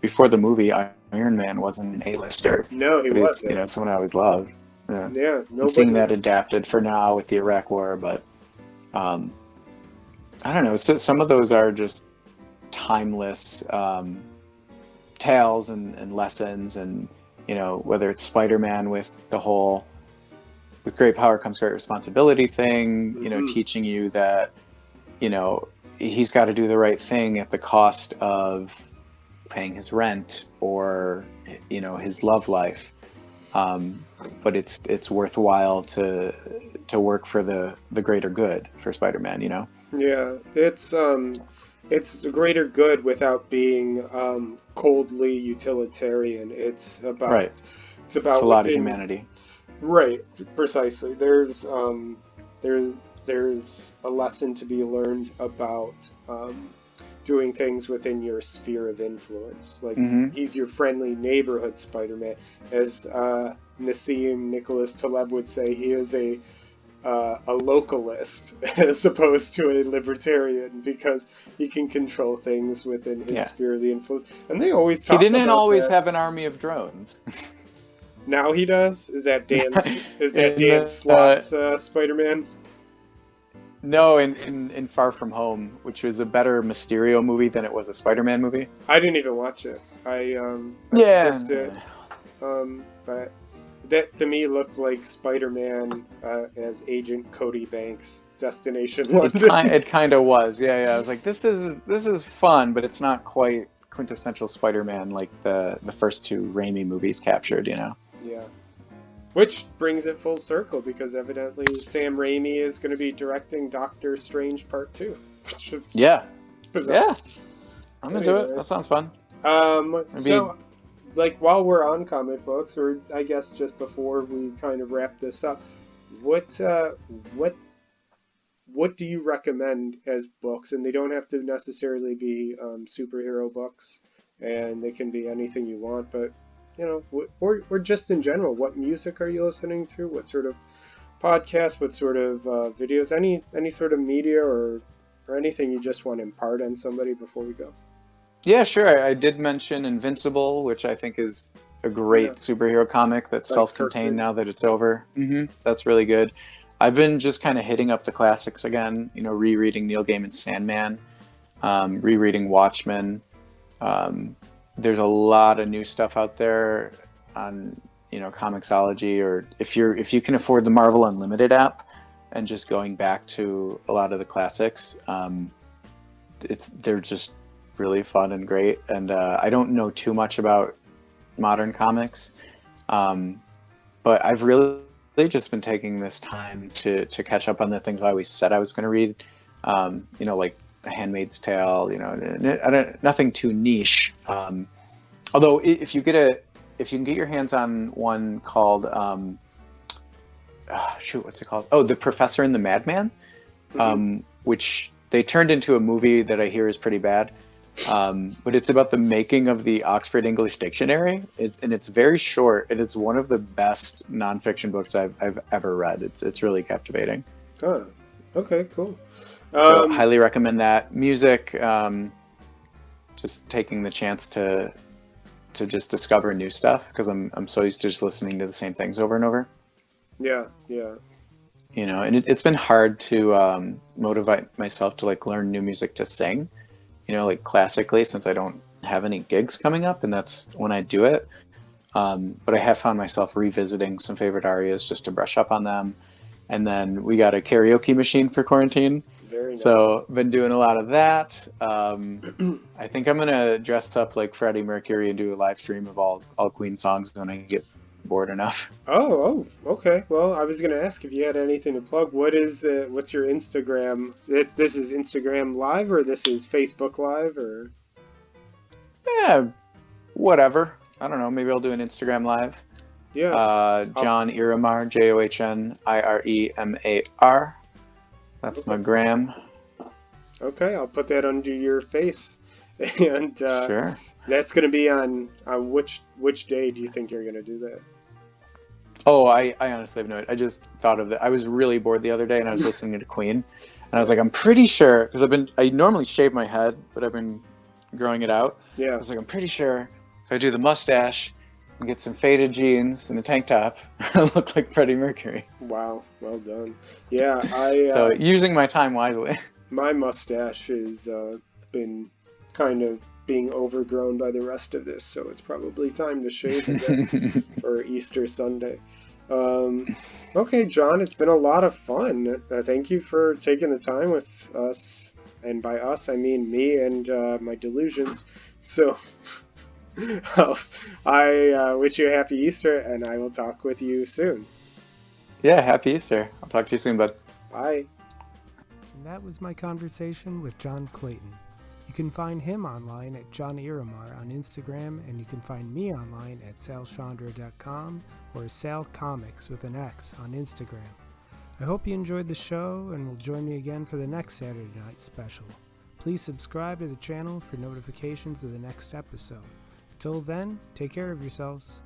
before the movie, Iron Man wasn't an A-lister, No, he but he's, wasn't. someone I always loved. Yeah. Yeah, And seeing nobody. that adapted for now with the Iraq War, but I don't know. So some of those are just timeless tales and lessons, and whether it's Spider-Man with the whole "with great power comes great responsibility" thing, teaching you that he's got to do the right thing at the cost of paying his rent or his love life, but it's worthwhile to work for the greater good for Spider-Man. Yeah, it's the greater good without being coldly utilitarian. It's about Right. it's about It's a lot of within, humanity. right, precisely. There's a lesson to be learned about doing things within your sphere of influence. Like he's your friendly neighborhood Spider-Man, as Nassim Nicholas Taleb would say. He is a localist as opposed to a libertarian, because he can control things within his sphere of the influence. And they always He talk didn't about always that. have an army of drones. Now he does. Is that Dan? Is that In Dan the, Slott's Spider-Man? No, in Far From Home, which was a better Mysterio movie than it was a Spider-Man movie. I didn't even watch it. I Yeah. skipped it. But that to me looked like Spider-Man as Agent Cody Banks, Destination London. It kind of was. Yeah. I was like, this is fun, but it's not quite quintessential Spider-Man like the first two Raimi movies captured. Yeah. Which brings it full circle, because evidently Sam Raimi is going to be directing Doctor Strange Part 2. Which is Yeah. bizarre. Yeah. I'm into Anyway. it. That sounds fun. So, like, while we're on comic books, or I guess just before we kind of wrap this up, what do you recommend as books? And they don't have to necessarily be superhero books, and they can be anything you want, but or just in general, what music are you listening to? What sort of podcast? What sort of videos? Any sort of media or anything you just want to impart on somebody before we go? Yeah, sure. I did mention Invincible, which I think is a great superhero comic that's self-contained now that it's over. That's really good. I've been just kind of hitting up the classics again, rereading Neil Gaiman's Sandman, rereading Watchmen. There's a lot of new stuff out there on, Comixology, or if you can afford the Marvel Unlimited app and just going back to a lot of the classics, they're just really fun and great. And I don't know too much about modern comics, but I've really just been taking this time to catch up on the things I always said I was going to read. Like A Handmaid's Tale, nothing too niche. Although if you can get your hands on one called, what's it called? Oh, The Professor and the Madman, which they turned into a movie that I hear is pretty bad. But it's about the making of the Oxford English Dictionary. It's very short, and it's one of the best nonfiction books I've ever read. It's really captivating. Oh, okay, cool. So highly recommend that. Music, just taking the chance to just discover new stuff, because I'm so used to just listening to the same things over and over. Yeah. And it's been hard to motivate myself to like learn new music to sing, like classically, since I don't have any gigs coming up, and that's when I do it. But I have found myself revisiting some favorite arias just to brush up on them. And then we got a karaoke machine for quarantine. Very nice. So been doing a lot of that. I think I'm gonna dress up like Freddie Mercury and do a live stream of all Queen songs when I get bored enough. Oh, okay. Well, I was going to ask if you had anything to plug. What's your Instagram? This is Instagram Live, or this is Facebook Live, or? Yeah, whatever. I don't know. Maybe I'll do an Instagram Live. Yeah. John Iremar, JohnIremar. That's my gram. Okay, I'll put that under your face. And sure. That's going to be on which day do you think you're going to do that? Oh, I honestly have no idea. I just thought of that. I was really bored the other day, and I was listening to Queen, and I was like, I'm pretty sure, because I normally shave my head, but I've been growing it out. Yeah. I was like, I'm pretty sure if I do the mustache and get some faded jeans and a tank top, I look like Freddie Mercury. Wow, well done. Yeah, so using my time wisely. My mustache has been kind of being overgrown by the rest of this, so it's probably time to shave again for Easter Sunday. Okay, John, it's been a lot of fun. Thank you for taking the time with us, and by us I mean me and my delusions. So I wish you a happy Easter, and I will talk with you soon. Yeah, happy Easter. I'll talk to you soon, bud. Bye. And that was my conversation with John Clayton. You can find him online at John Iremar on Instagram, and you can find me online at Sciandra.com or Sal Comics with an X on Instagram. I hope you enjoyed the show and will join me again for the next Saturday night special. Please subscribe to the channel for notifications of the next episode. Until then, take care of yourselves.